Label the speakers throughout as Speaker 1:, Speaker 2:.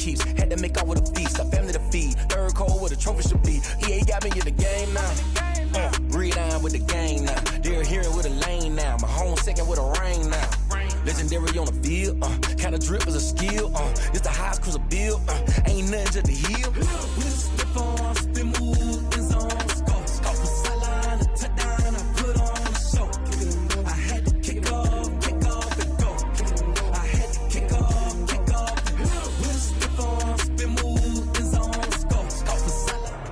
Speaker 1: keeps. Had to make out with a feast, a family to feed. Third cold where the trophy should be. EA got me in the game now. Breathe down with the gang now. They're here with a lane now. My home second with a rain now. Legendary on the field, kind of drip is a skill, it's the highest cruiser bill, ain't nothing just the heel. Slip on, spin move, in zone, score for sideline, a touchdown, I put on a show. I had to kick off, and go. I had to kick off, and go. Slip on, spin move, in zone, score for sideline.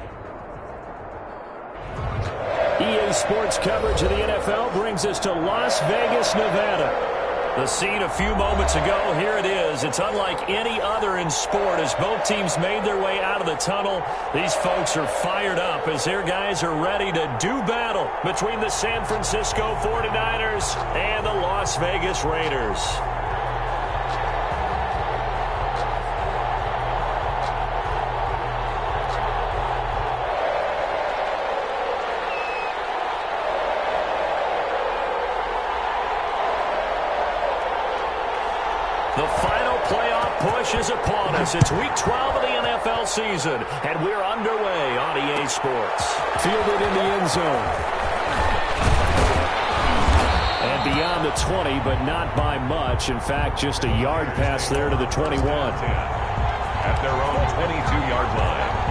Speaker 2: EA Sports coverage of the NFL brings us to Las Vegas, Nevada. The scene a few moments ago, here it is. It's unlike any other in sport as both teams made their way out of the tunnel. These folks are fired up as their guys are ready to do battle between the San Francisco 49ers and the Las Vegas Raiders. The final playoff push is upon us. It's week 12 of the NFL season, and we're underway on EA Sports. Fielded in the end zone. And beyond the 20, but not by much. In fact, just a yard pass there to the 21.
Speaker 3: At their own 22-yard line.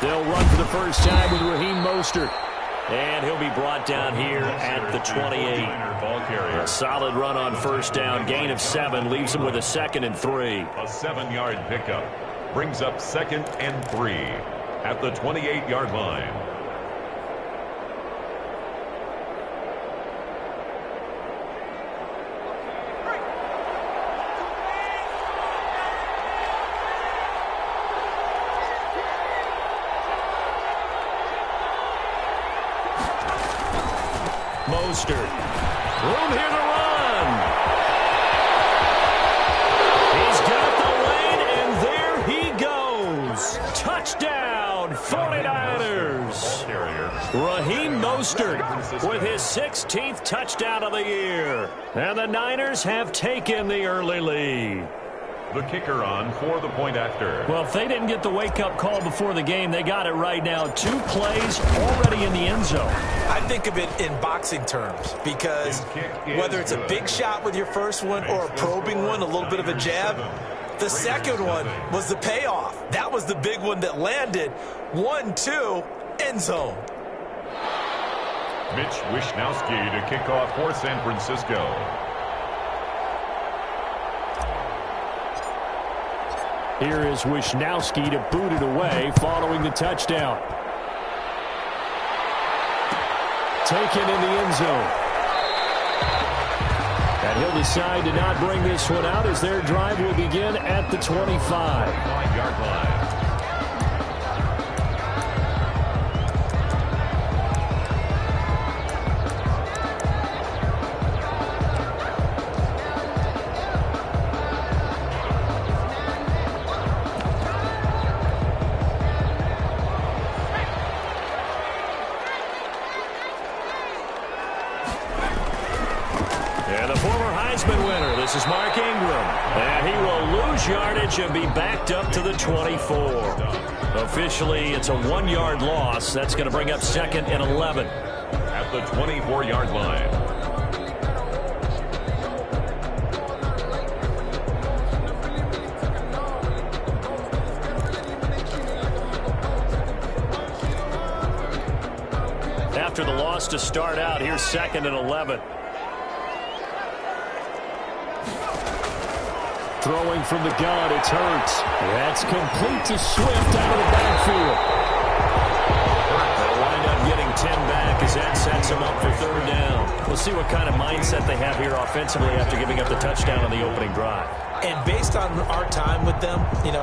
Speaker 2: They'll run for the first time with Raheem Mostert. And he'll be brought down here at the 28. A solid run on first down. Gain of 7 leaves him with a 2nd and 3.
Speaker 3: A 7-yard pickup brings up 2nd and 3 at the 28-yard line.
Speaker 2: Mostert. Room here to run. He's got the lane, and there he goes. Touchdown, 49ers. Raheem Mostert with his 16th touchdown of the year. And the Niners have taken the early lead.
Speaker 3: The kicker on for the point after.
Speaker 2: Well, if they didn't get the wake-up call before the game, they got it right now. 2 plays already in the end zone.
Speaker 1: I think of it in boxing terms because whether it's a big shot with your first one or a probing one, a little bit of a jab, the second one was the payoff. That was the big one that landed. 1-2, end zone.
Speaker 3: Mitch Wishnowsky to kick off for San Francisco.
Speaker 2: Here is Wishnowsky to boot it away following the touchdown. Taken in the end zone. And he'll decide to not bring this one out as their drive will begin at the 25.
Speaker 3: 5-yard line.
Speaker 2: This is Mark Ingram, and he will lose yardage and be backed up to the 24. Officially, it's a 1-yard loss. That's going to bring up 2nd and 11.
Speaker 3: At the 24-yard line.
Speaker 2: After the loss to start out, here's 2nd and 11. Throwing from the gun, it's Hurts. That's complete to Swift out of the backfield. They'll wind up getting 10 back as that sets them up for 3rd down. We'll see what kind of mindset they have here offensively after giving up the touchdown on the opening drive.
Speaker 4: And based on our time with them,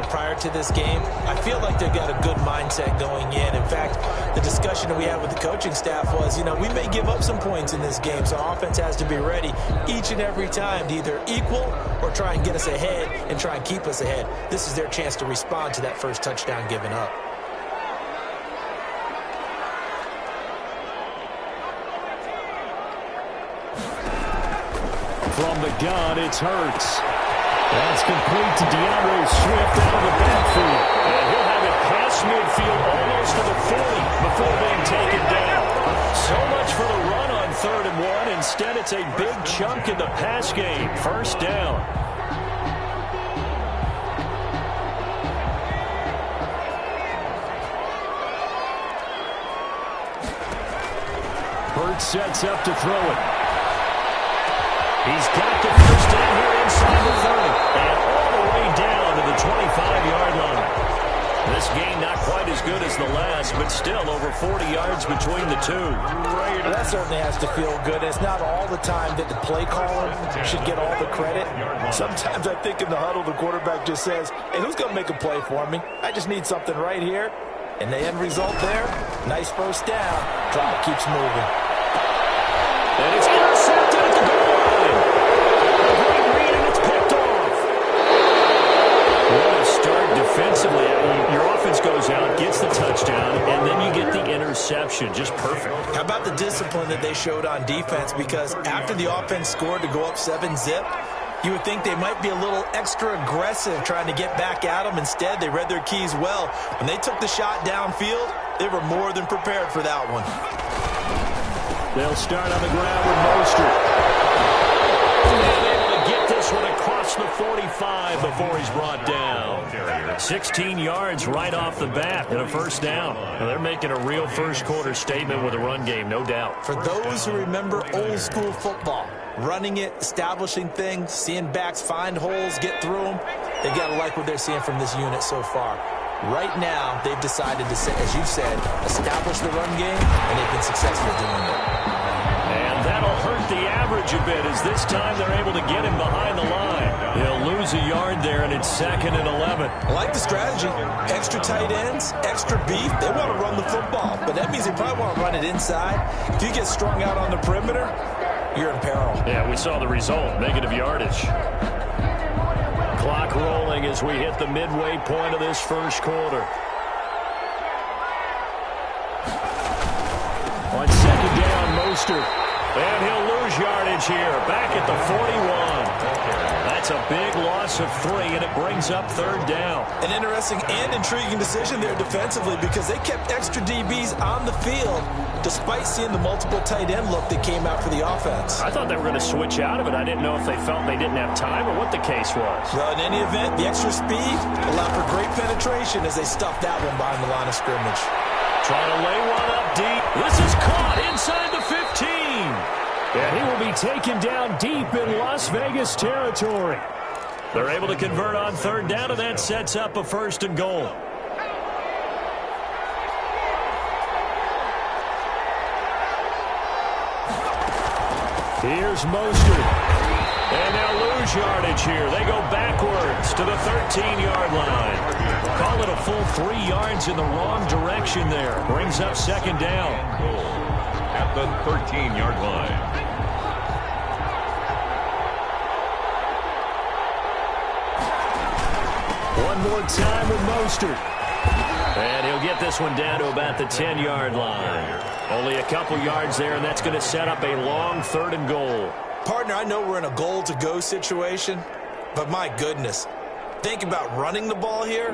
Speaker 4: prior to this game, I feel like they've got a good mindset going in. In fact, the discussion that we had with the coaching staff was, we may give up some points in this game, so our offense has to be ready each and every time to either equal or try and get us ahead and try and keep us ahead. This is their chance to respond to that first touchdown given up.
Speaker 2: From the gun, it's Hurts. That's complete to DeAndre Swift out of the backfield. And he'll have it past midfield almost to the 40 before being taken down. So much for the run on 3rd and 1. Instead, it's a big chunk in the pass game. First down. Hurts sets up to throw it. He's got the first down here inside the 30. And all the way down to the 25-yard line. This game not quite as good as the last, but still over 40 yards between the two.
Speaker 4: That certainly has to feel good. It's not all the time that the play caller should get all the credit. Sometimes I think in the huddle, the quarterback just says, hey, who's going to make a play for me? I just need something right here. And the end result there, nice first down. Drive keeps moving.
Speaker 2: And it's intercepted at the goal line. A great read, and it's picked off. What a start defensively. Your offense goes out, gets the touchdown, and then you get the interception. Just perfect.
Speaker 4: How about the discipline that they showed on defense? Because after the offense scored to go up 7-zip, you would think they might be a little extra aggressive trying to get back at them. Instead, they read their keys well. When they took the shot downfield, they were more than prepared for that one.
Speaker 2: They'll start on the ground with Mostert. And able to get this one across the 45 before he's brought down. 16 yards right off the bat and a first down. Well, they're making a real first-quarter statement with a run game, no doubt.
Speaker 4: For those who remember old-school football, running it, establishing things, seeing backs find holes, get through them, they got to like what they're seeing from this unit so far. Right now, they've decided to, as you said, establish the run game, and they've been successful doing it.
Speaker 2: And that'll hurt the average a bit as this time they're able to get him behind the line. He'll lose a yard there, and it's 2nd and 11.
Speaker 4: I like the strategy. Extra tight ends, extra beef. They want to run the football, but that means they probably want to run it inside. If you get strung out on the perimeter, you're in peril.
Speaker 2: Yeah, we saw the result, negative yardage. Clock rolling as we hit the midway point of this first quarter. On 2nd down, Mostert. And he'll lose yardage here, back at the 41. That's a big loss of 3, and it brings up 3rd down.
Speaker 4: An interesting and intriguing decision there defensively because they kept extra DBs on the field despite seeing the multiple tight end look that came out for the offense.
Speaker 2: I thought they were going to switch out of it. I didn't know if they felt they didn't have time or what the case was.
Speaker 4: Well, in any event, the extra speed allowed for great penetration as they stuffed that one behind the line of scrimmage.
Speaker 2: Trying to lay one up deep. This is caught inside the 15. And he will be taken down deep in Las Vegas territory. They're able to convert on 3rd down, and that sets up a 1st and goal. Here's Mostert. And they'll lose yardage here. They go backwards to the 13-yard line. Call it a full 3 yards in the wrong direction there. Brings up 2nd down.
Speaker 3: At the 13-yard line.
Speaker 2: One more time with Mostert. And he'll get this one down to about the 10-yard line. Only a couple yards there, and that's going to set up a long 3rd and goal.
Speaker 4: Partner, I know we're in a goal-to-go situation, but my goodness, think about running the ball here.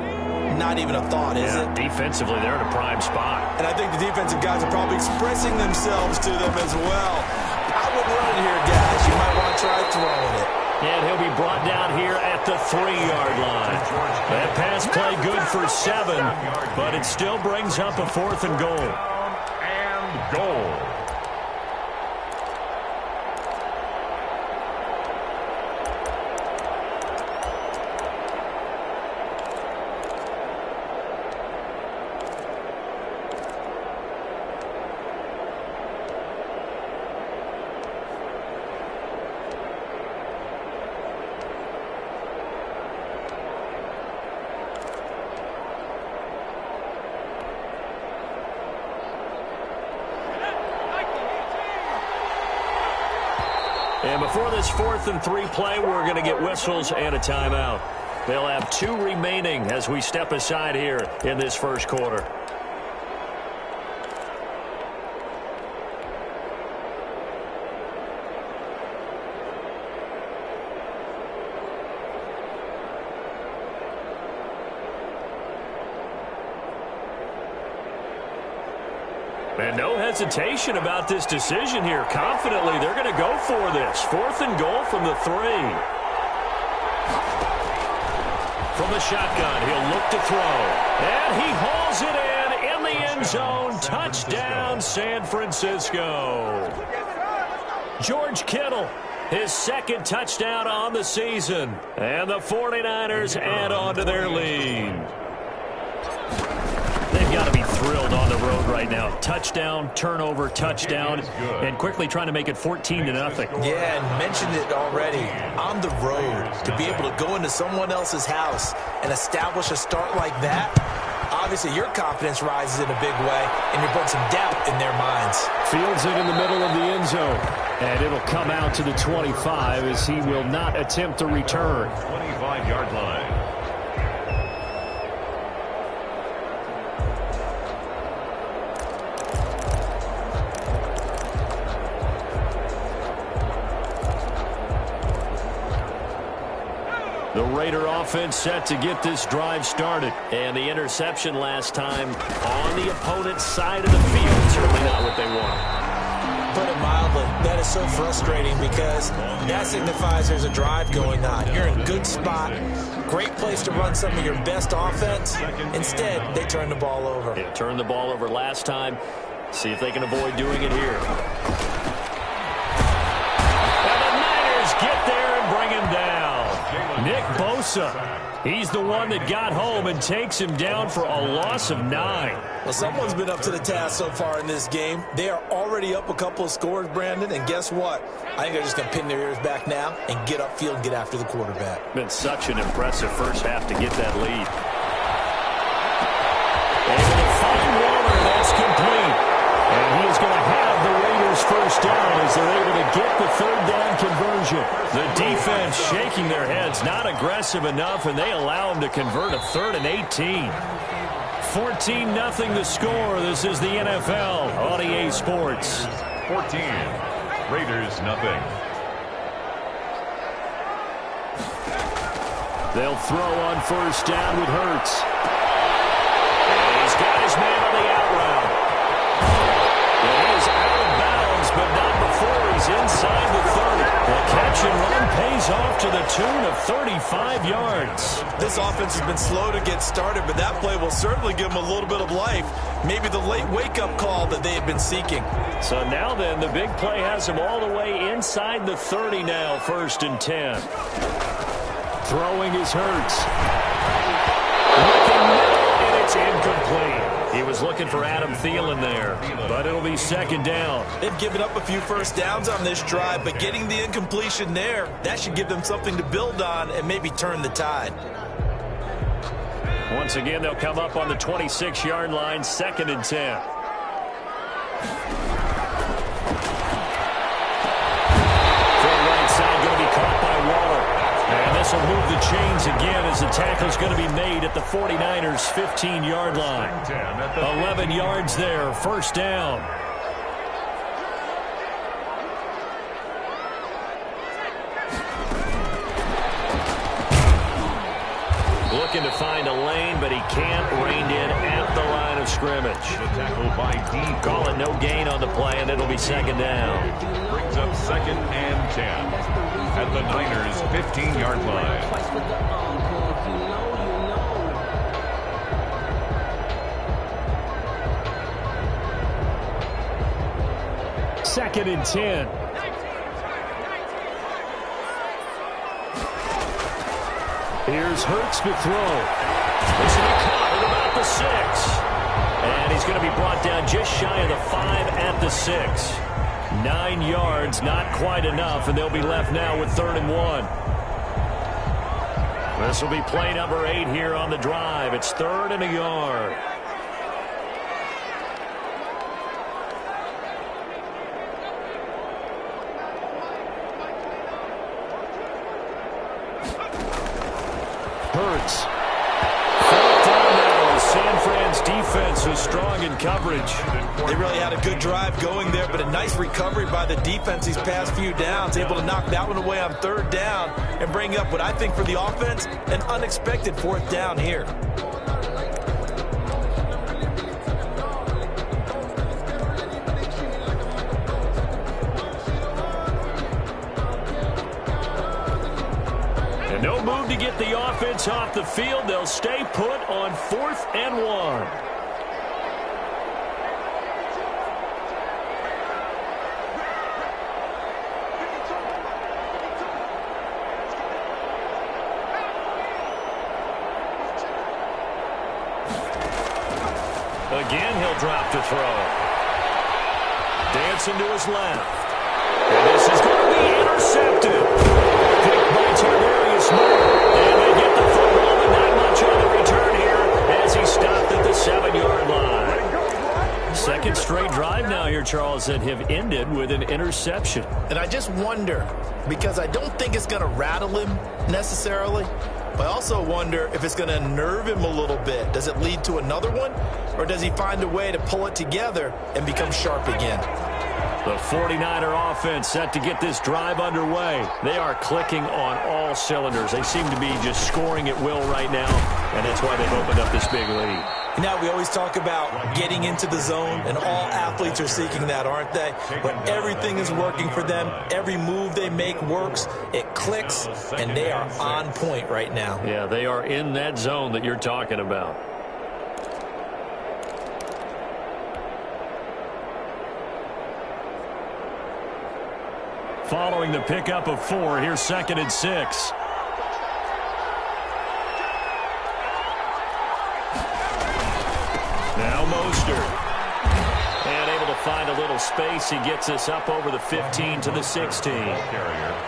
Speaker 4: Not even a thought, is it?
Speaker 2: Defensively, they're in a prime spot.
Speaker 4: And I think the defensive guys are probably expressing themselves to them as well. I wouldn't run it here, guys. You might want to try throwing it.
Speaker 2: And he'll be brought down here at the 3-yard line. That pass play good for 7, but it still brings up a 4th and goal.
Speaker 3: And goal.
Speaker 2: And before this 4th and 3 play, we're going to get whistles and a timeout. They'll have 2 remaining as we step aside here in this first quarter. And no hesitation about this decision here. Confidently, they're going to go for this. 4th and goal from the 3. From the shotgun, he'll look to throw. And he hauls it in the end zone. Touchdown, San Francisco. George Kittle, his 2nd touchdown on the season. And the 49ers add on to their lead. They've got to be thrilled on the road right now. Touchdown, turnover, touchdown, and quickly trying to make it 14-0.
Speaker 4: Yeah, and mentioned it already. On the road, to be able to go into someone else's house and establish a start like that, obviously your confidence rises in a big way, and you bring some doubt in their minds.
Speaker 2: Fields it in the middle of the end zone, and it'll come out to the 25 as he will not attempt to return.
Speaker 3: 25-yard line.
Speaker 2: The Raider offense set to get this drive started. And the interception last time on the opponent's side of the field. Certainly not what they want.
Speaker 4: Put it mildly, that is so frustrating because that signifies there's a drive going on. You're in a good spot, great place to run some of your best offense. Instead, they turn the ball over.
Speaker 2: Yeah, turned the ball over last time. See if they can avoid doing it here. And the Niners get there and bring him down. Nick Bosa, he's the one that got home and takes him down for a loss of 9.
Speaker 4: Well, someone's been up to the task so far in this game. They are already up a couple of scores, Brandon, and guess what? I think they're just going to pin their ears back now and get upfield and get after the quarterback.
Speaker 2: Been such an impressive first half to get that lead. Able to find Waller, that's complete. And he is going to have the Raiders first down as they're able to get the 3rd down conversion. The defense shaking their heads, not aggressive enough, and they allow them to convert a 3rd and 18. 14-0 the score. This is the NFL on EA Sports.
Speaker 3: 14. Raiders nothing.
Speaker 2: They'll throw on first down with Hurts. And he's got his man on the out route. And he is out of bounds, but not before he's inside the 30. The catch and run pays off to the tune of 35 yards.
Speaker 4: This offense has been slow to get started, but that play will certainly give them a little bit of life. Maybe the late wake-up call that they had been seeking.
Speaker 2: So now then, the big play has him all the way inside the 30 now, 1st and 10. Throwing is Hurts. Looking middle, and it's incomplete. He was looking for Adam Thielen there, but it'll be 2nd down.
Speaker 4: They've given up a few first downs on this drive, but getting the incompletion there, that should give them something to build on and maybe turn the tide.
Speaker 2: Once again, they'll come up on the 26-yard line, 2nd and 10. From right side, going to be caught by Waller. And this will move the chains again as the tackle's going to be made at the 49ers' 15-yard line. 11 yards there, 1st down. Looking to find a lane, but he can't rein in at the line of scrimmage.
Speaker 3: The tackle by D.
Speaker 2: Call it no gain on the play, and it'll be 2nd down.
Speaker 3: Brings up 2nd and 10 at the Niners' 15-yard line.
Speaker 2: 2nd and 10. Here's Hurts to throw. This will be caught at about the 6. And he's going to be brought down just shy of the 5 at the 6. 9 yards, not quite enough, and they'll be left now with 3rd and 1. This will be play number 8 here on the drive. It's 3rd and a yard. Hurts. Fourth down now. San Fran's defense is strong in coverage.
Speaker 4: They really had a good drive going there, but a nice recovery by the defense these past few downs, able to knock that one away on third down and bring up what I think for the offense, an unexpected fourth down here.
Speaker 2: No move to get the offense off the field. They'll stay put on 4th and 1. Again, he'll drop to throw. Dancing to his left. And this is going to be intercepted. Picked by Tarvarius Moore. And they get the football, but not much on the return here as he stopped at the 7-yard line. Second straight drive now here, Charles, that have ended with an interception.
Speaker 4: And I just wonder, because I don't think it's going to rattle him necessarily, but I also wonder if it's going to nerve him a little bit. Does it lead to another one, or does he find a way to pull it together and become sharp again?
Speaker 2: The 49er offense set to get this drive underway. They are clicking on all cylinders. They seem to be just scoring at will right now, and that's why they've opened up this big lead.
Speaker 4: Now, we always talk about getting into the zone, and all athletes are seeking that, aren't they? But everything is working for them. Every move they make works. It clicks, and they are on point right now.
Speaker 2: Yeah, they are in that zone that you're talking about. Following the pickup of 4, here's 2nd and 6. Now Mostert. And able to find a little space. He gets us up over the 15 to the 16.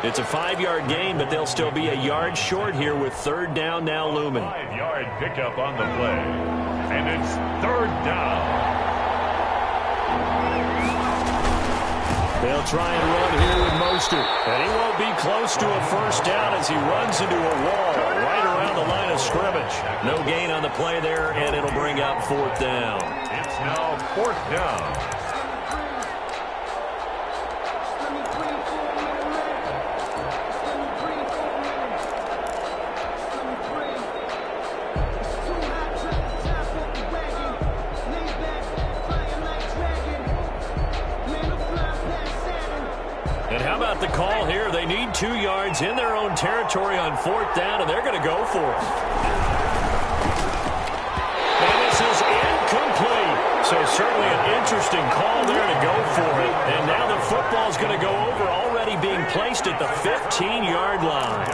Speaker 2: It's a 5-yard gain, but they'll still be a yard short here with third down now looming.
Speaker 3: 5-yard pickup on the play. And it's third down.
Speaker 2: They'll try and run here with Mostert. And he won't be close to a first down as he runs into a wall right around the line of scrimmage. No gain on the play there, and it'll bring up 4th down.
Speaker 3: It's now 4th down.
Speaker 2: The call here, they need 2 yards in their own territory on 4th down, and they're going to go for it. And this is incomplete. So certainly an interesting call there to go for it. And now the football's going to go over, already being placed at the 15-yard line.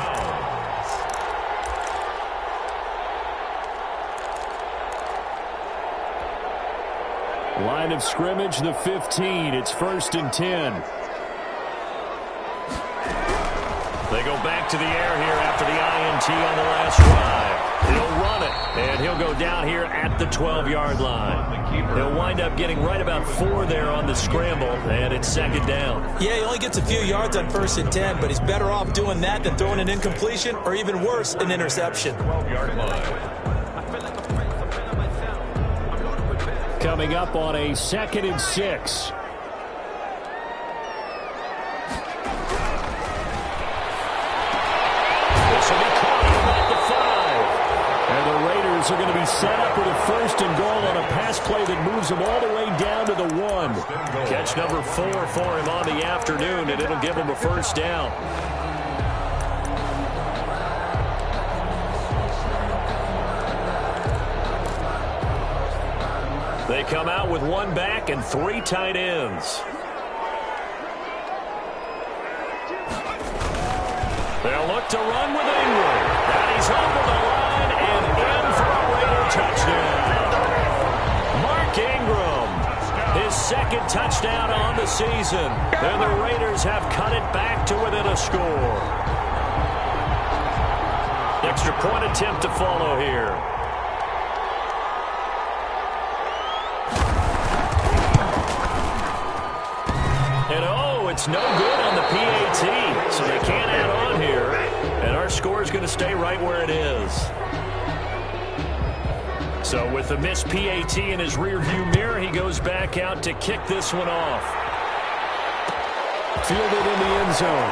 Speaker 2: Line of scrimmage, the 15. It's 1st and 10. They go back to the air here after the INT on the last drive. He'll run it, and he'll go down here at the 12-yard line. He'll wind up getting right about 4 there on the scramble, and it's 2nd down.
Speaker 4: Yeah, he only gets a few yards on 1st and 10, but he's better off doing that than throwing an incompletion, or even worse, an interception.
Speaker 3: 12-yard line.
Speaker 2: Coming up on a 2nd and 6. Are going to be set up with a 1st and goal on a pass play that moves him all the way down to the 1. Catch number 4 for him on the afternoon, and it'll give him a 1st down. They come out with 1 back and 3 tight ends. They'll look to run with Ingram. And he's over the line and in for a Raider touchdown. Mark Ingram, his 2nd touchdown on the season. And the Raiders have cut it back to within a score. Extra point attempt to follow here. And oh, it's no good on the PAT. So they can't add on here, and our score is going to stay right where it is. So with the missed PAT in his rearview mirror, he goes back out to kick this one off. Fielded in the end zone.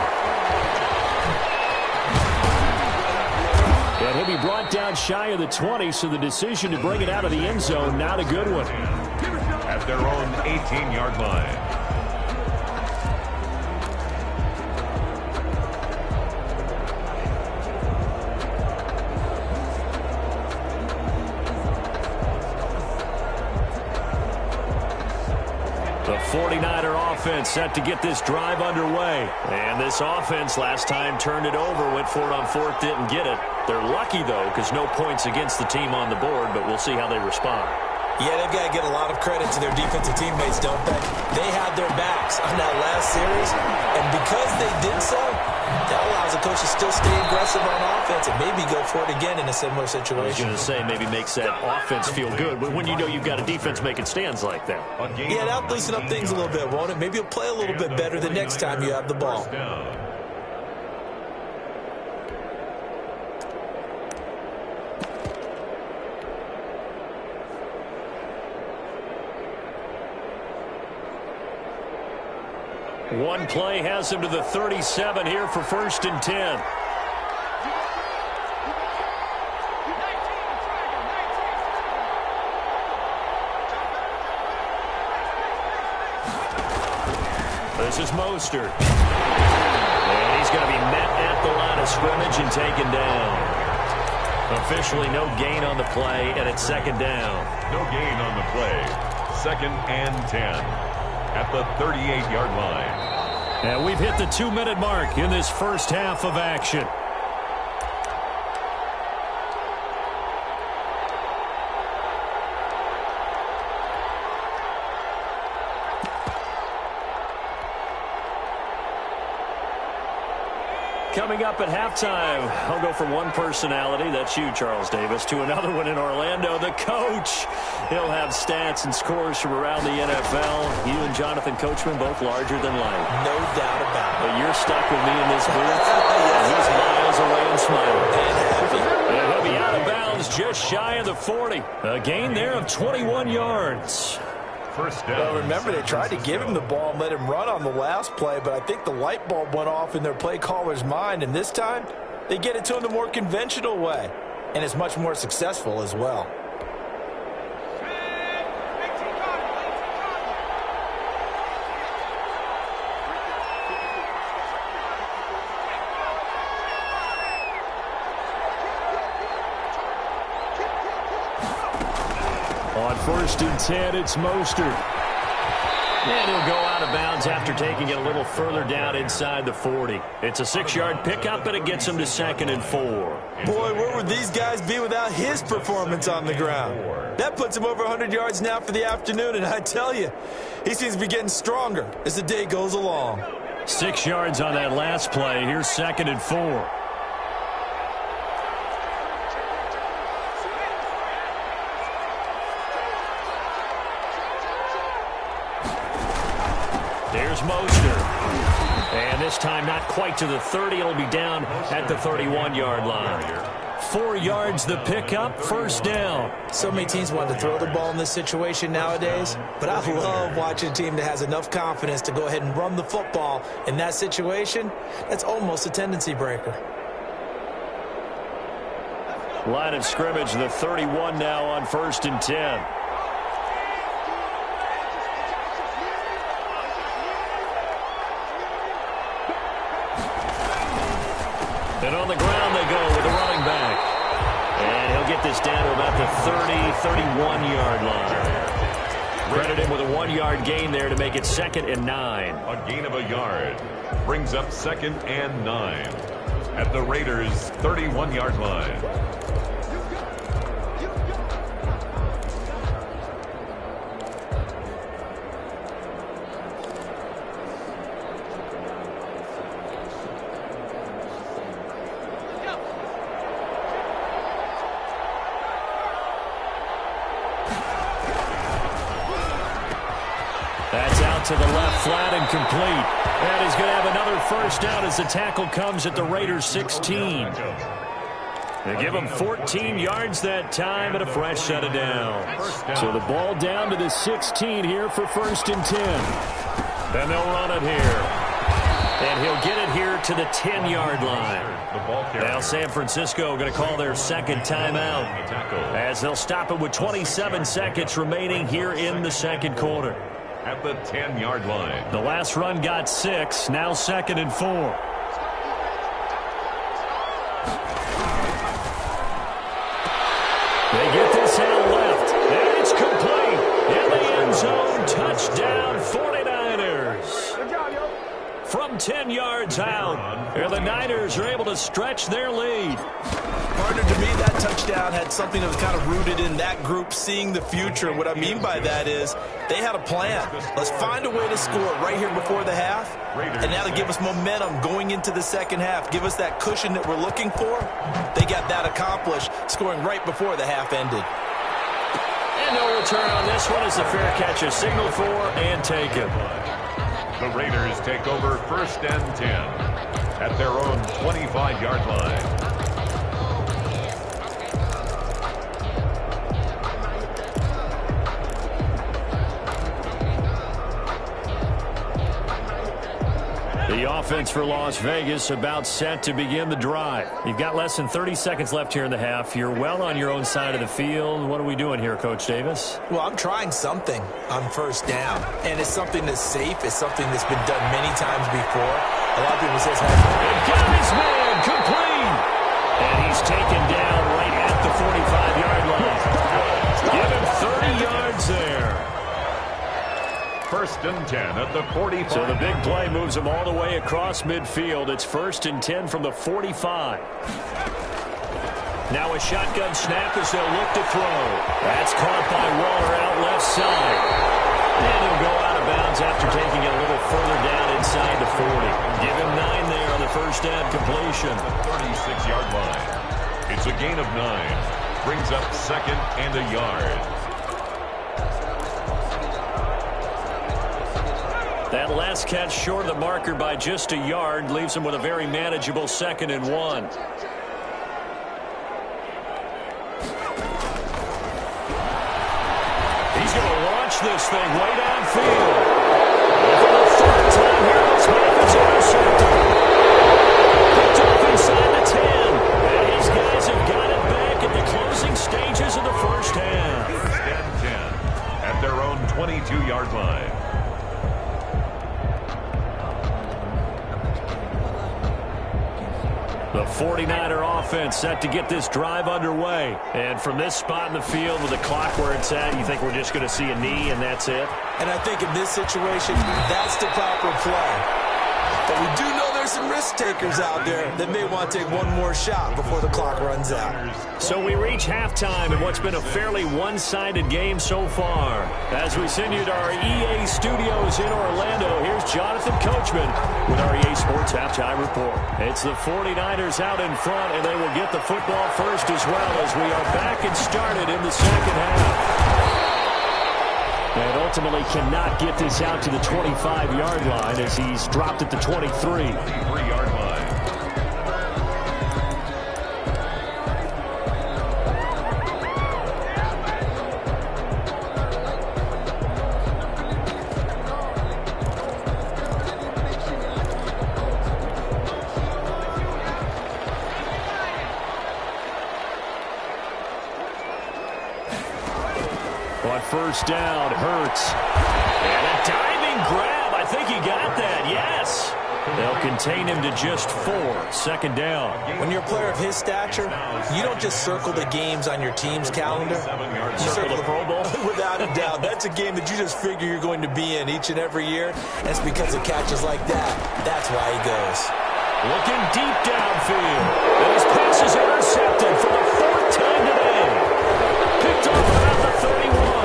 Speaker 2: And he'll be brought down shy of the 20, so the decision to bring it out of the end zone, not a good one.
Speaker 3: At their own 18-yard line.
Speaker 2: The 49er offense set to get this drive underway. And this offense last time turned it over, went for it on fourth, didn't get it. They're lucky, though, because no points against the team on the board, but we'll see how they respond.
Speaker 4: Yeah, they've got to get a lot of credit to their defensive teammates, don't they? They had their backs on that last series, and because they did so, that allows the coach to still stay aggressive on offense and maybe go for it again in a similar situation.
Speaker 2: I was going to say maybe makes that offense feel good, but when you know you've got a defense making stands like that.
Speaker 4: Yeah, that'll loosen up things a little bit, won't it? Maybe you'll play a little bit better the next time you have the ball.
Speaker 2: One play has him to the 37 here for 1st and 10. This is Mostert. And he's going to be met at the line of scrimmage and taken down. Officially no gain on the play, and it's 2nd down.
Speaker 3: No gain on the play. 2nd and 10. At the 38-yard line.
Speaker 2: And we've hit the 2-minute mark in this first half of action. Coming up at halftime, I'll go from one personality, that's you, Charles Davis, to another one in Orlando, the coach. He'll have stats and scores from around the NFL. You and Jonathan Coachman, both larger than life.
Speaker 4: No doubt about it.
Speaker 2: But you're stuck with me in this booth. And he's miles away and smiling.
Speaker 4: And happy.
Speaker 2: And he'll be out of bounds just shy of the 40. A gain there of 21 yards.
Speaker 3: First down.
Speaker 4: Well, remember, they tried to give him the ball and let him run on the last play, but I think the light bulb went off in their play caller's mind, and this time they get it to him the more conventional way, and it's much more successful as well.
Speaker 2: On 1st and 10, it's Mostert. And he'll go out of bounds after taking it a little further down inside the 40. It's a 6-yard pickup, and it gets him to 2nd and 4.
Speaker 4: Boy, where would these guys be without his performance on the ground? That puts him over 100 yards now for the afternoon, and I tell you, he seems to be getting stronger as the day goes along.
Speaker 2: 6 yards on that last play. Here's 2nd and 4. There's Mostert. And this time not quite to the 30. It'll be down at the 31-yard line. 4 yards the pickup, 1st down.
Speaker 4: So many teams want to throw the ball in this situation nowadays, but I love watching a team that has enough confidence to go ahead and run the football in that situation. That's almost a tendency breaker.
Speaker 2: Line of scrimmage, the 31 now on 1st and 10. And on the ground they go with the running back. And he'll get this down to about the 30-31-yard line. Credit him with a 1-yard gain there to make it 2nd and 9.
Speaker 3: A gain of a yard brings up 2nd and 9 at the Raiders' 31-yard line.
Speaker 2: That's out to the left, flat and complete. And he's going to have another first down as the tackle comes at the Raiders' 16. They give him 14 yards that time and a fresh set of downs. So the ball down to the 16 here for 1st and 10. Then they'll run it here. And he'll get it here to the 10-yard line. Now San Francisco going to call their second timeout as they'll stop it with 27 seconds remaining here in the second quarter.
Speaker 3: At the 10-yard line.
Speaker 2: The last run got 6, now 2nd and 4. They get this out left, and it's complete. In the end zone, touchdown 49ers. From 10 yards out, and the Niners are able to stretch their lead.
Speaker 4: Partner, to me, that touchdown had something that was kind of rooted in that group seeing the future. What I mean by that is they had a plan. Let's find a way to score right here before the half, and that'll give us momentum going into the second half, give us that cushion that we're looking for. They got that accomplished, scoring right before the half ended.
Speaker 2: And no return on this one as the fair catch is signaled for and taken.
Speaker 3: The Raiders take over 1st and 10 at their own 25-yard line.
Speaker 2: The offense for Las Vegas about set to begin the drive. You've got less than 30 seconds left here in the half. You're well on your own side of the field. What are we doing here, Coach Davis?
Speaker 4: Well, I'm trying something on 1st down, and it's something that's safe. It's something that's been done many times before. A lot of people say,
Speaker 2: and got his man complete. And he's taken down right at the 45-yard line. Give him 30 yards there.
Speaker 3: 1st and 10 at the 45.
Speaker 2: So the big play moves them all the way across midfield. It's 1st and 10 from the 45. Now a shotgun snap as they'll look to throw. That's caught by Waller out left side. And he'll go out of bounds after taking it a little further down inside the 40. Give him 9 there on the first down completion.
Speaker 3: The 36-yard line. It's a gain of 9. Brings up 2nd and a yard.
Speaker 2: That last catch short of the marker by just a yard leaves him with a very manageable 2nd and 1. He's going to launch this thing way downfield. And for the 3rd time here, this man is intercepted. Picked off inside the 10. And these guys have got it back at the closing stages of the first half.
Speaker 3: 1st and 10 at their own 22-yard line.
Speaker 2: The 49er offense set to get this drive underway. And from this spot in the field with the clock where it's at, you think we're just going to see a knee and that's it?
Speaker 4: And I think in this situation, that's the proper play. But we do know there's some risk takers out there that may want to take one more shot before the clock runs out.
Speaker 2: So we reach halftime in what's been a fairly one-sided game so far. As we send you to our EA studios in Orlando, here's Jonathan Coachman with our EA Sports Halftime Report. It's the 49ers out in front, and they will get the football first as well as we are back and started in the second half. And ultimately cannot get this out to the 25-yard line as he's dropped at the 23.
Speaker 3: 23-yard line.
Speaker 2: On first down, Hurts. And a diving grab. I think he got that, yes. They'll contain him to just 4. 2nd down.
Speaker 4: When you're a player of his stature, you don't just circle the games on your team's calendar. You circle the Pro Bowl. Without a doubt. That's a game that you just figure you're going to be in each and every year. That's because of catches like that. That's why he goes.
Speaker 2: Looking deep downfield. And his pass is intercepted for the 4th time today. Picked off around the 31.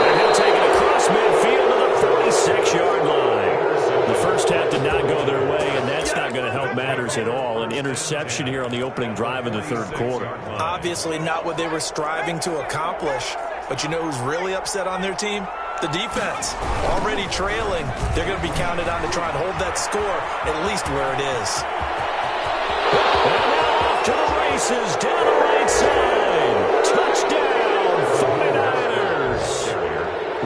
Speaker 2: And he'll take it across midfield to the 46-yard line. The first half did not go their way, and that's not going to help matters at all. An interception here on the opening drive of the 3rd quarter.
Speaker 4: Obviously not what they were striving to accomplish. But you know who's really upset on their team? The defense already trailing. They're going to be counted on to try and hold that score at least where it is.
Speaker 2: And now off to the races down the right side. Touchdown, 49ers.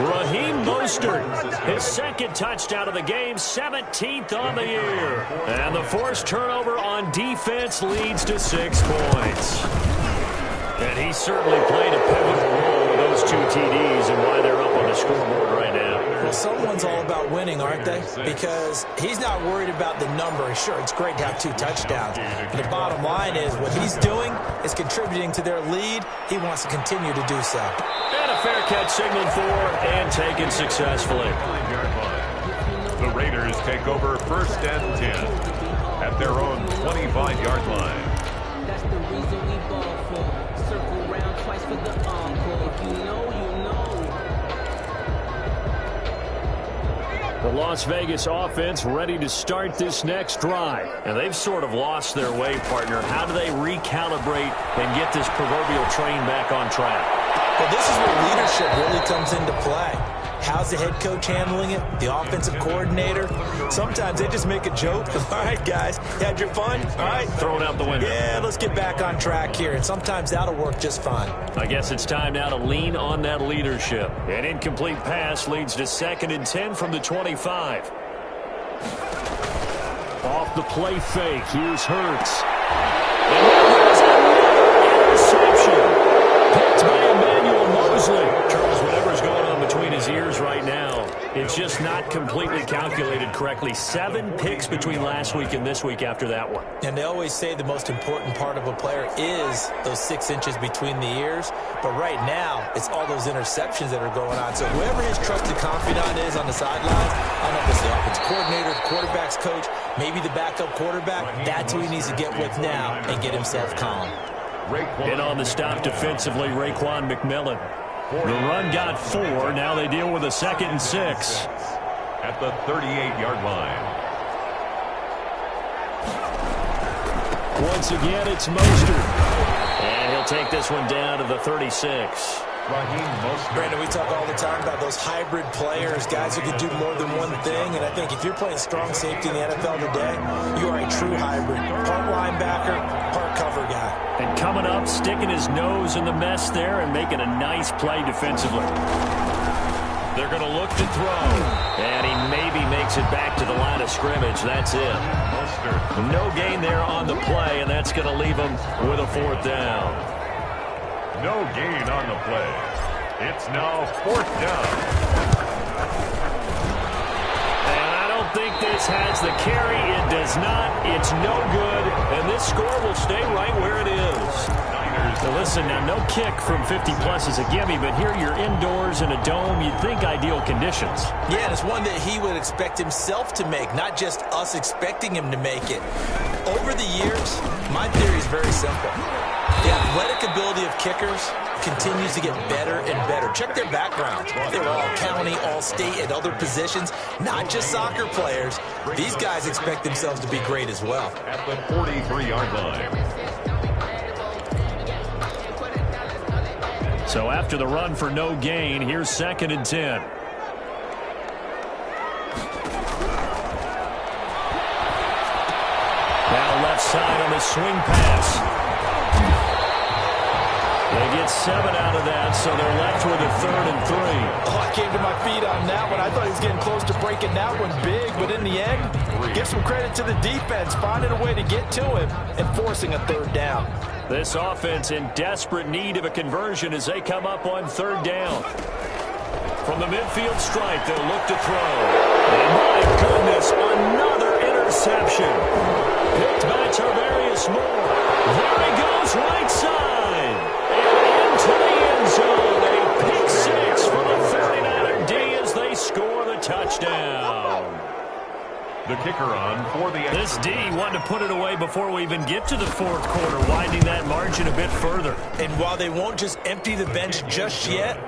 Speaker 2: Raheem Mostert, his second touchdown of the game, 17th on the year. And the forced turnover on defense leads to 6 points. And he certainly played a pivotal role with those 2 TDs and why they're up on the scoreboard right now.
Speaker 4: Well, someone's all about winning, aren't they? Because he's not worried about the number. Sure, it's great to have 2 touchdowns. But the bottom line is what he's doing is contributing to their lead. He wants to continue to do so.
Speaker 2: And a fair catch signaled for and taken successfully.
Speaker 3: The Raiders take over 1st and 10 at their own 25-yard line.
Speaker 5: That's the reason we ball for. Circle round twice for the encore. If you know, you know.
Speaker 2: The Las Vegas offense ready to start this next drive. And they've sort of lost their way, partner. How do they recalibrate and get this proverbial train back on track?
Speaker 4: Well, this is where leadership really comes into play. How's the head coach handling it? The offensive coordinator? Sometimes they just make a joke. All right, guys, you had your fun? All right.
Speaker 2: Throw it out the window.
Speaker 4: Yeah, let's get back on track here. And sometimes that'll work just fine.
Speaker 2: I guess it's time now to lean on that leadership. An incomplete pass leads to 2nd and 10 from the 25. Off the play fake, here's Hurts. And there's another interception. Picked by Emmanuel Mosley. Charles, whatever's going on between his ears right now, it's just not completely calculated correctly. 7 picks between last week and this week after that one.
Speaker 4: And they always say the most important part of a player is those 6 inches between the ears. But right now, it's all those interceptions that are going on. So whoever his trusted confidant is on the sidelines, I don't know if it's the offensive coordinator, the quarterback's coach, maybe the backup quarterback, that's who he needs to get with now and get himself calm.
Speaker 2: In on the stop defensively, Raekwon McMillan. The run got 4. Now they deal with a 2nd and 6.
Speaker 3: At the 38-yard line.
Speaker 2: Once again, it's Mostert. And he'll take this one down to the 36.
Speaker 4: Brandon, we talk all the time about those hybrid players, guys who can do more than one thing. And I think if you're playing strong safety in the NFL today, you are a true hybrid. Part linebacker, part cover guy.
Speaker 2: And coming up, sticking his nose in the mess there and making a nice play defensively. They're going to look to throw. And he maybe makes it back to the line of scrimmage. That's it. No gain there on the play, and that's going to leave him with a 4th down.
Speaker 3: No gain on the play. It's now 4th down.
Speaker 2: And I don't think this has the carry. It does not. It's no good. And this score will stay right where it is. So listen, now no kick from 50-plus is a gimme, but here you're indoors in a dome. You'd think ideal conditions.
Speaker 4: Yeah, and it's one that he would expect himself to make, not just us expecting him to make it. Over the years, my theory is very simple. The athletic ability of kickers continues to get better and better. Check their backgrounds. They're all county, all state, and other positions, not just soccer players. These guys expect themselves to be great as well.
Speaker 3: At the 43-yard line.
Speaker 2: So after the run for no gain, here's 2nd and 10. Now left side on the swing pass. They get 7 out of that, so they're left with a 3rd and 3.
Speaker 4: Oh, I came to my feet on that one. I thought he was getting close to breaking that one big, but in the end, give some credit to the defense, finding a way to get to him and forcing a 3rd down.
Speaker 2: This offense in desperate need of a conversion as they come up on 3rd down. From the midfield stripe, they'll look to throw. And my goodness, another interception. Picked by Tarvarius Moore. There he goes, right side. And into the end zone. A pick 6 for the 49er D as they score the touchdown.
Speaker 3: The kicker on for the extra.
Speaker 2: This D wanted to put it away before we even get to the 4th quarter, widening that margin a bit further.
Speaker 4: And while they won't just empty the bench just yet,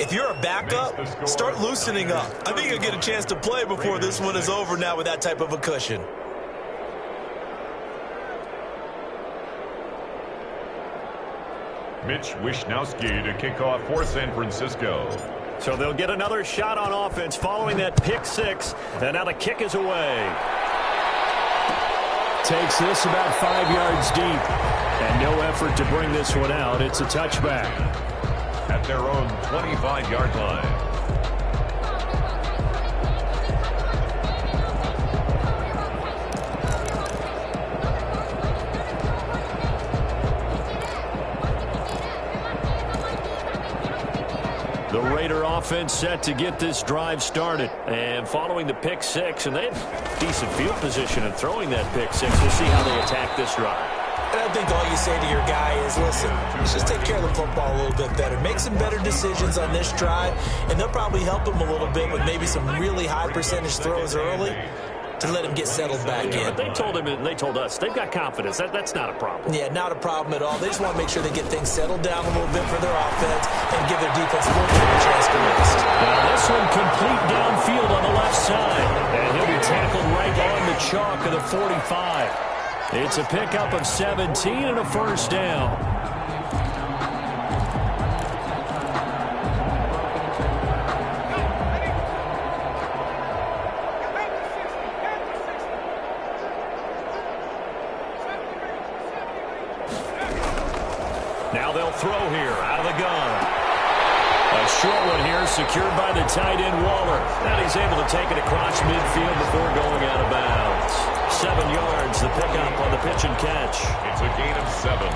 Speaker 4: if you're a backup, start loosening up. I think you'll get a chance to play before this one is over now with that type of a cushion.
Speaker 3: Mitch Wishnowsky to kick off for San Francisco.
Speaker 2: So they'll get another shot on offense following that pick six. And now the kick is away. Takes this about 5 yards deep. And no effort to bring this one out. It's a touchback.
Speaker 3: At their own 25-yard line.
Speaker 2: The Raider offense set to get this drive started. And following the pick six, and they have decent field position in throwing that pick six. We'll see how they attack this drive.
Speaker 4: And I think all you say to your guy is, listen, let's just take care of the football a little bit better. Make some better decisions on this drive, and they'll probably help him a little bit with maybe some really high percentage throws early to let him get settled back in.
Speaker 2: But they told him, and they told us, they've got confidence. That's not a problem.
Speaker 4: Yeah, not a problem at all. They just want to make sure they get things settled down a little bit for their offense and give their defense a little bit of a chance to rest.
Speaker 2: Now this one complete downfield on the left side. And he'll be tackled right on the chalk of the 45. It's a pickup of 17 and a first down. Now they'll throw here out of the gun. A short one here secured by the tight end Waller. And he's able to take it across midfield before going out of bounds. 7 yards, the pickup on the pitch and catch.
Speaker 3: It's a gain of 7.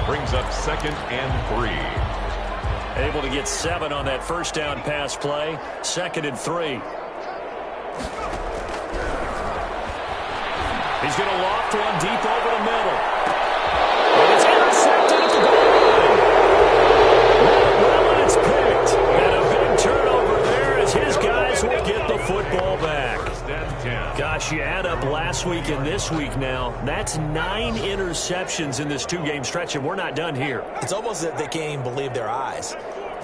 Speaker 3: Brings up 2nd and 3.
Speaker 2: Able to get 7 on that first down pass play. 2nd and 3. He's going to loft one deep over the middle. And it's intercepted at the goal line. Well, and it's picked. And a big turnover there as his guys will get the football back. Gosh, you add up last week and this week now. That's 9 interceptions in this 2-game stretch, and we're not done here.
Speaker 4: It's almost as if they can't even believe their eyes.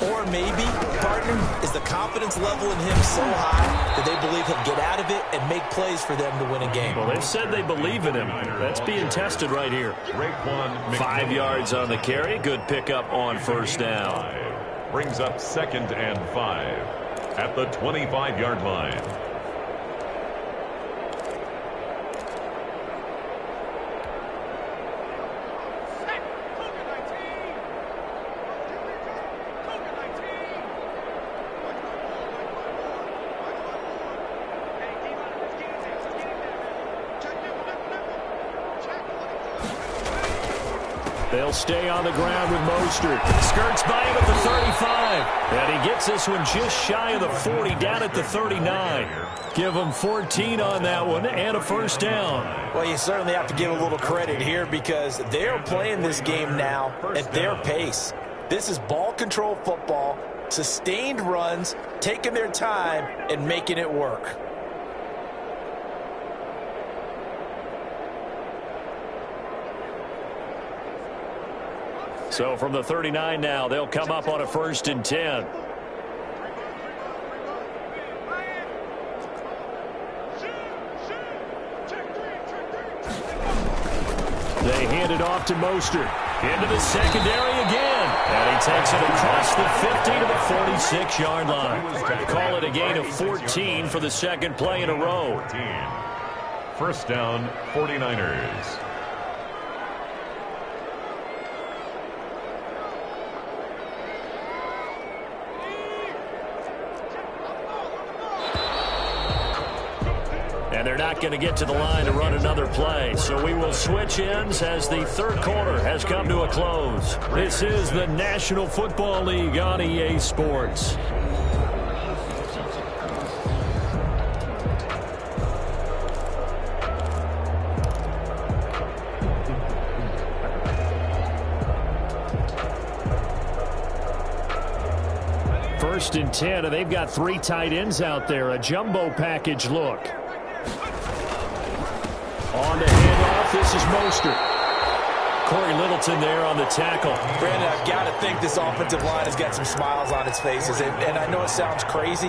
Speaker 4: Or maybe, partner, is the confidence level in him so high that they believe he'll get out of it and make plays for them to win a game.
Speaker 2: Well, they've said they believe in him. That's being tested right here. 5 yards on the carry. Good pickup on first down.
Speaker 3: Brings up 2nd and 5 at the 25-yard line.
Speaker 2: They'll stay on the ground with Mostert. Skirts by him at the 35. And he gets this one just shy of the 40, down at the 39. Give him 14 on that one and a first down.
Speaker 4: Well, you certainly have to give a little credit here because they're playing this game now at their pace. This is ball control football, sustained runs, taking their time, and making it work.
Speaker 2: So from the 39 now, they'll come up on a 1st and 10. They hand it off to Mostert. Into the secondary again. And he takes it across the 50 to the 46-yard line. Call it a gain of 14 for the second play in a row.
Speaker 3: First down, 49ers.
Speaker 2: And they're not going to get to the line to run another play. So we will switch ends as the third quarter has come to a close. This is the National Football League on EA Sports. First and 10, and they've got 3 tight ends out there. A jumbo package look. On the handoff, this is Mostert. Corey Littleton there on the tackle.
Speaker 4: Brandon, I've got to think this offensive line has got some smiles on its faces. And I know it sounds crazy,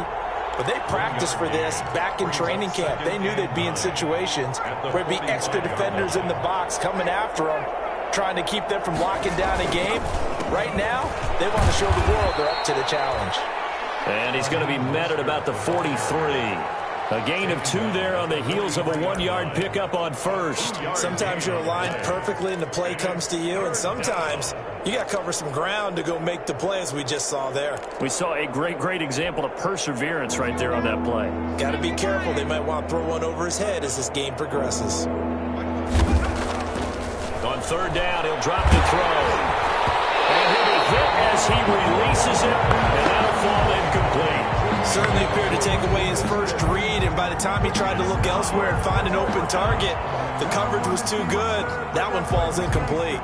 Speaker 4: but they practiced for this back in training camp. They knew they'd be in situations where there'd be extra defenders in the box coming after them, trying to keep them from locking down a game. Right now, they want to show the world they're up to the challenge.
Speaker 2: And he's going to be met at about the 43. A gain of 2 there on the heels of a 1-yard pickup on first.
Speaker 4: Sometimes you're aligned perfectly and the play comes to you, and sometimes you got to cover some ground to go make the play, as we just saw there.
Speaker 2: We saw a great example of perseverance right there on that play.
Speaker 4: Got to be careful. They might want to throw one over his head as this game progresses.
Speaker 2: On third down, he'll drop the throw. And he'll be hit as he releases it, and that'll fall incomplete.
Speaker 4: Certainly appeared to take away his first read, and by the time he tried to look elsewhere and find an open target, the coverage was too good. That one falls incomplete.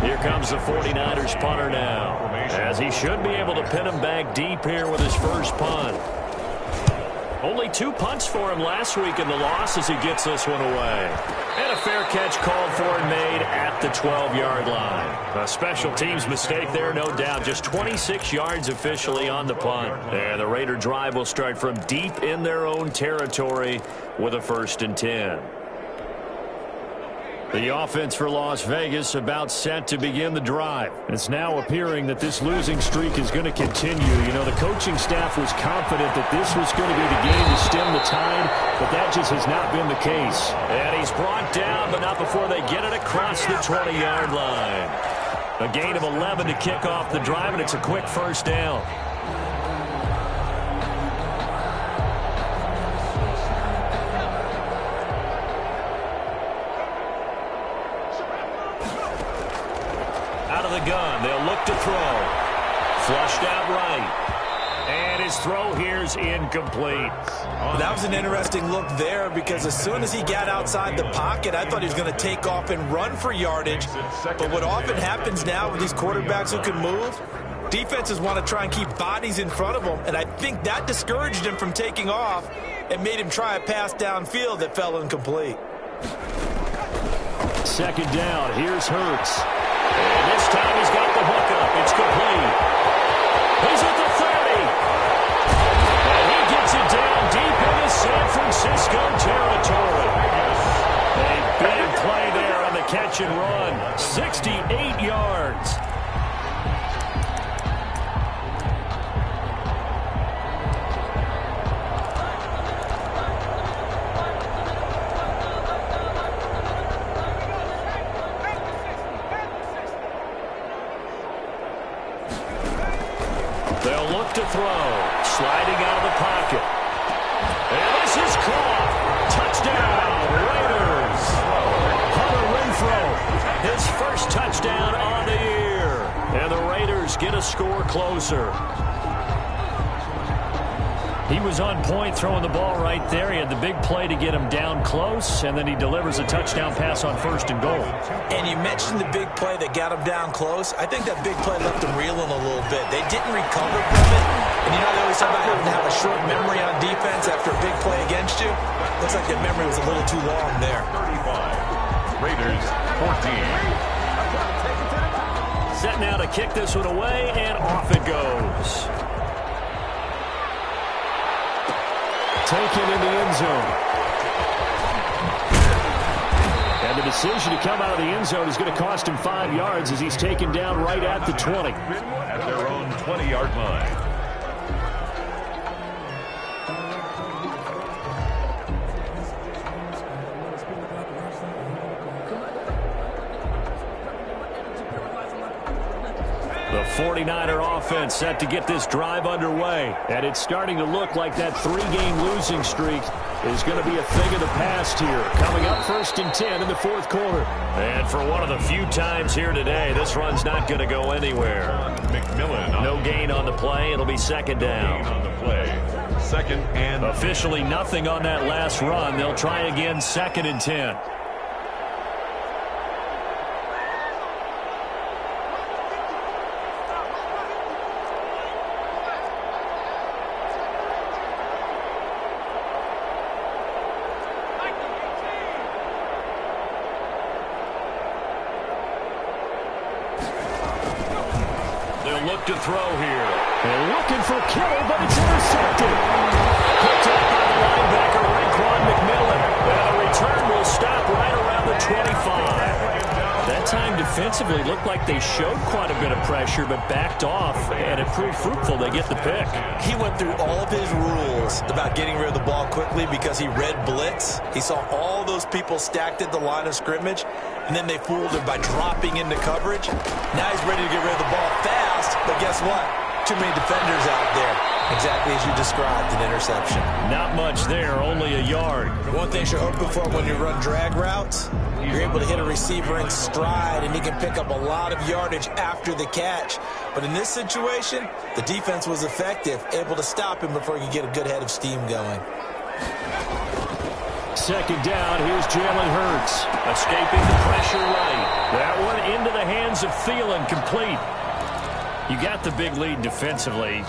Speaker 2: Here comes the 49ers punter now, as he should be able to pin him back deep here with his first punt. Only 2 punts for him last week in the loss as he gets this one away. And a fair catch called for and made at the 12-yard line. A special teams mistake there, no doubt. Just 26 yards officially on the punt. And the Raider drive will start from deep in their own territory with a 1st and 10. The offense for Las Vegas about set to begin the drive. It's now appearing that this losing streak is going to continue. You know, the coaching staff was confident that this was going to be the game to stem the tide, but that just has not been the case. And he's brought down, but not before they get it across the 20-yard line. A gain of 11 to kick off the drive, and it's a quick first down. Gun. They'll look to throw. Flushed out right. And his throw here's incomplete.
Speaker 4: That was an interesting look there, because as soon as he got outside the pocket, I thought he was going to take off and run for yardage. But what often happens now with these quarterbacks who can move, defenses want to try and keep bodies in front of them, and I think that discouraged him from taking off and made him try a pass downfield that fell incomplete.
Speaker 2: 2nd down. Here's Hurts. And this time he's got the hook up. It's complete. He's at the 30. And he gets it down deep into San Francisco territory. A big play there on the catch and run. 68 yards. They'll look to throw. Sliding out of the pocket. And this is caught. Touchdown, Raiders. Hunter Renfrow, his first touchdown on the year. And the Raiders get a score closer. He was on point throwing the ball right there. He had the big play to get him down close, and then he delivers a touchdown pass on 1st and goal.
Speaker 4: And you mentioned the big play that got him down close. I think that big play left him reeling a little bit. They didn't recover from it. And you know, they always talk about having to have a short memory on defense after a big play against you. Looks like the memory was a little too long there.
Speaker 3: 35. Raiders 14.
Speaker 2: Set now to kick this one away, and off it goes. Taken in the end zone. And the decision to come out of the end zone is going to cost him 5 yards as he's taken down right at the 20.
Speaker 3: At their own 20-yard line.
Speaker 2: The 49er offense set to get this drive underway. And it's starting to look like that 3-game losing streak is going to be a thing of the past here. Coming up 1st and 10 in the 4th quarter. And for one of the few times here today, this run's not going to go anywhere.
Speaker 3: McMillan.
Speaker 2: No gain on the play. It'll be 2nd down.
Speaker 3: On the play. 2nd and...
Speaker 2: Officially nothing on that last run. They'll try again 2nd and 10. Look to throw here. They're looking for Kittle, but it's intercepted. Picked up by the linebacker, Raekwon McMillan. And the return will stop right around the 25. That time defensively. defensively looked like they showed quite a bit of pressure but backed off, and it proved fruitful. They get the pick.
Speaker 4: He went through all of his rules about getting rid of the ball quickly because he read blitz. He saw all those people stacked at the line of scrimmage, and then they fooled him by dropping into coverage. Now he's ready to get rid of the ball fast, but guess what? Too many defenders out there. Exactly as you described, an interception.
Speaker 2: Not much there, only a yard.
Speaker 4: One thing you're hoping for when you run drag routes, you're able to hit a receiver in stride, and he can pick up a lot of yardage after the catch. But in this situation, the defense was effective, able to stop him before he could get a good head of steam going.
Speaker 2: Second down, here's Jalen Hurts. Escaping the pressure right. That one into the hands of Thielen, complete. You got the big lead defensively.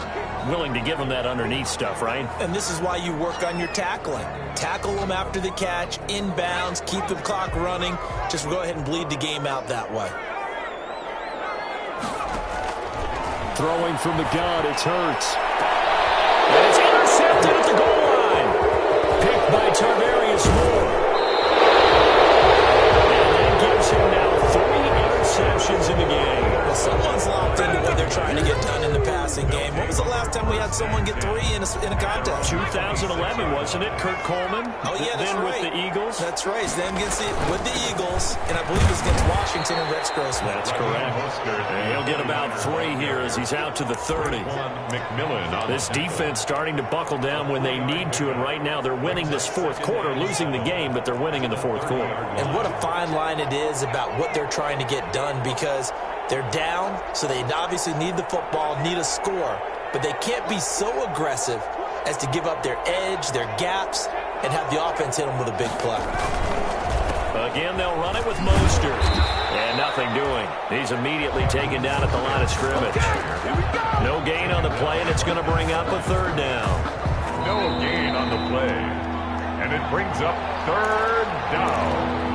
Speaker 2: Willing to give them that underneath stuff, right?
Speaker 4: And this is why you work on your tackling. Tackle them after the catch, inbounds, keep the clock running. Just go ahead and bleed the game out that way.
Speaker 2: Throwing from the gun, it's Hurts. And it's intercepted at the goal line. Picked by Tarvarius Moore. And that gives him now 3 interceptions in the game.
Speaker 4: Well, someone's locked into what they're trying to get done in the passing game. When was the last time we had someone get 3 in a contest?
Speaker 2: 2011, wasn't it? Kurt Coleman.
Speaker 4: Oh, yeah, that's
Speaker 2: then
Speaker 4: right.
Speaker 2: with the Eagles.
Speaker 4: That's right. Then with the Eagles, and I believe it was against Washington and Rex Grossman.
Speaker 2: That's correct. And he'll get about 3 here as he's out to the 30. This defense starting to buckle down when they need to, and right now they're winning this fourth quarter, losing the game, but they're winning in the fourth quarter.
Speaker 4: And what a fine line it is about what they're trying to get done, because they're down, so they obviously need the football, need a score, but they can't be so aggressive as to give up their edge, their gaps, and have the offense hit them with a big play.
Speaker 2: Again, they'll run it with Mostert. And nothing doing. He's immediately taken down at the line of scrimmage. No gain on the play, and it's going to bring up a 3rd down.
Speaker 3: No gain on the play. And it brings up 3rd down.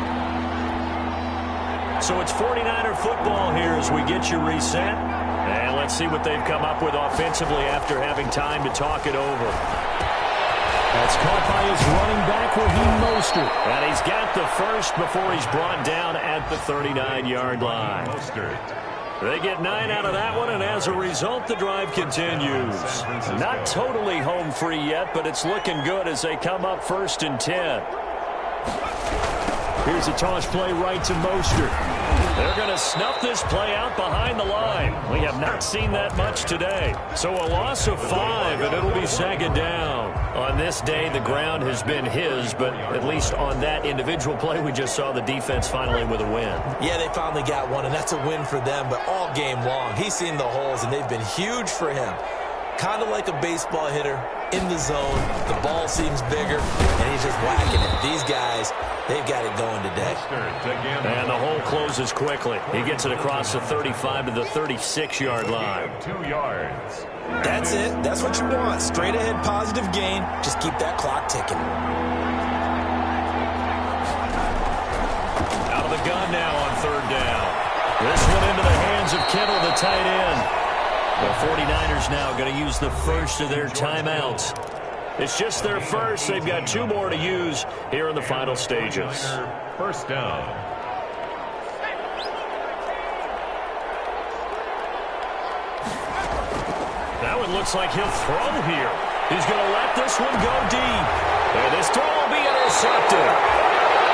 Speaker 2: So it's 49er football here as we get you reset. And let's see what they've come up with offensively after having time to talk it over. That's caught by his running back, Raheem Mostert. And he's got the first before he's brought down at the 39-yard line. They get 9 out of that one, and as a result, the drive continues. Not totally home free yet, but it's looking good as they come up 1st and 10. Here's a toss play right to Mostert. They're going to snuff this play out behind the line. We have not seen that much today. So a loss of 5, and it'll be 2nd down. On this day, the ground has been his, but at least on that individual play, we just saw the defense finally with a win.
Speaker 4: Yeah, they finally got one, and that's a win for them, but all game long, he's seen the holes, and they've been huge for him. Kind of like a baseball hitter in the zone. The ball seems bigger, and he's just whacking it. These guys, they've got it going today.
Speaker 2: And the hole closes quickly. He gets it across the 35 to the 36-yard line.
Speaker 3: 2 yards.
Speaker 4: That's it. That's what you want. Straight ahead, positive gain. Just keep that clock ticking.
Speaker 2: Out of the gun now on 3rd down. This one into the hands of Kittle, the tight end. The 49ers now going to use the first of their timeouts. It's just their first. They've got 2 more to use here in the final stages.
Speaker 3: 1st down.
Speaker 2: Now it looks like he'll throw here. He's going to let this one go deep. And this throw will be intercepted.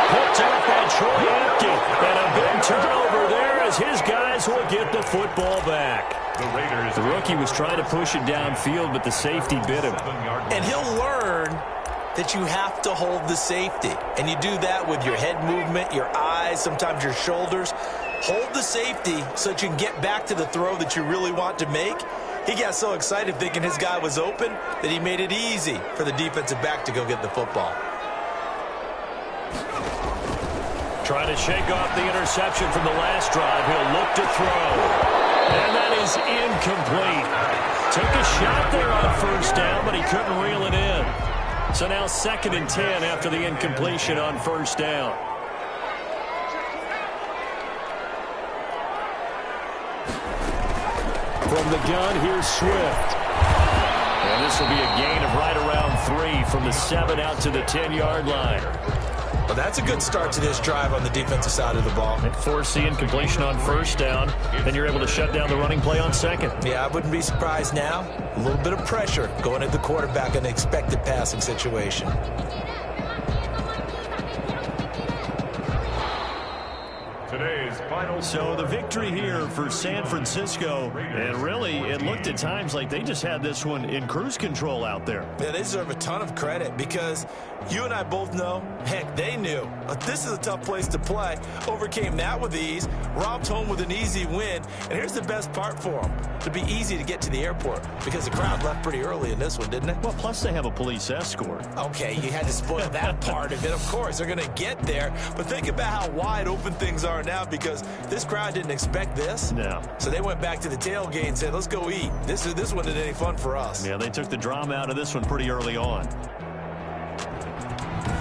Speaker 2: Picked up by Troy Apke. And a big turnover there as his guys will get the football back. The rookie was trying to push it downfield, but the safety bit him.
Speaker 4: And he'll learn that you have to hold the safety. And you do that with your head movement, your eyes, sometimes your shoulders. Hold the safety so that you can get back to the throw that you really want to make. He got so excited thinking his guy was open that he made it easy for the defensive back to go get the football.
Speaker 2: Trying to shake off the interception from the last drive. He'll look to throw. And that is incomplete. Took a shot there on 1st down, but he couldn't reel it in. So now 2nd and 10 after the incompletion on 1st down. From the gun, here's Swift. And this will be a gain of right around 3 from the 7 out to the 10-yard line.
Speaker 4: Well, that's a good start to this drive on the defensive side of the ball.
Speaker 2: Forcing completion on first down, then you're able to shut down the running play on second.
Speaker 4: Yeah, I wouldn't be surprised now. A little bit of pressure going at the quarterback in an expected passing situation.
Speaker 3: Today's final.
Speaker 2: So the victory here for San Francisco, and really it looked at times like they just had this one in cruise control out there.
Speaker 4: Yeah, they deserve a ton of credit because you and I both know, heck, they knew. This is a tough place to play. Overcame that with ease, robbed home with an easy win, and here's the best part for them. It'd be easy to get to the airport because the crowd left pretty early in this one, didn't it?
Speaker 2: Well, plus they have a police escort.
Speaker 4: Okay, you had to spoil that part of it. Of course, they're going to get there, but think about how wide open things are now because this crowd didn't expect this.
Speaker 2: No.
Speaker 4: So they went back to the tailgate and said, let's go eat. This one isn't any fun for us.
Speaker 2: Yeah, they took the drama out of this one pretty early on.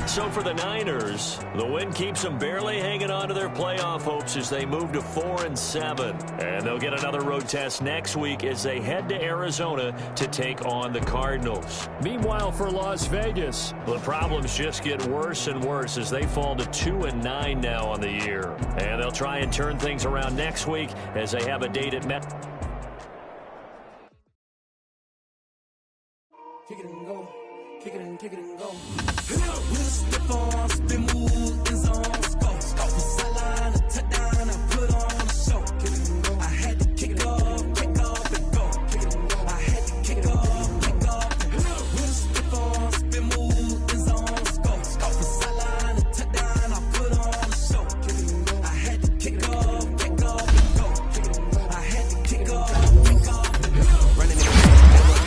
Speaker 2: So for the Niners, the win keeps them barely hanging on to their playoff hopes as they move to 4-7. And they'll get another road test next week as they head to Arizona to take on the Cardinals. Meanwhile, for Las Vegas, the problems just get worse and worse as they fall to 2-9 now on the year. And they'll try and turn things around next week as they have a date at Met.
Speaker 1: Kick it and go. Kick it and go. With a stiff arm, spin move, in zone, go. From sideline to touchdown, I put on a show. Kick it and go. I had to kick off and go. Kick it and go. I had to kick off and go. With a stiff arm, spin move, in zone, go. From sideline to touchdown, I put on a show. Kick it and go. I had to kick off and go. Kick it and go. I had to kick off and go. Running in the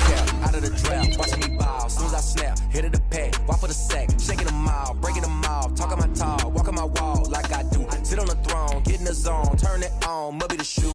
Speaker 1: back, out of the draft, watching me ball. As soon as I snap, hit it the pack, walk for the sack, shaking them out, breaking them out, talking my talk, walking my wall like I do. Sit on the throne, get in the zone, turn it on, must be the shoe.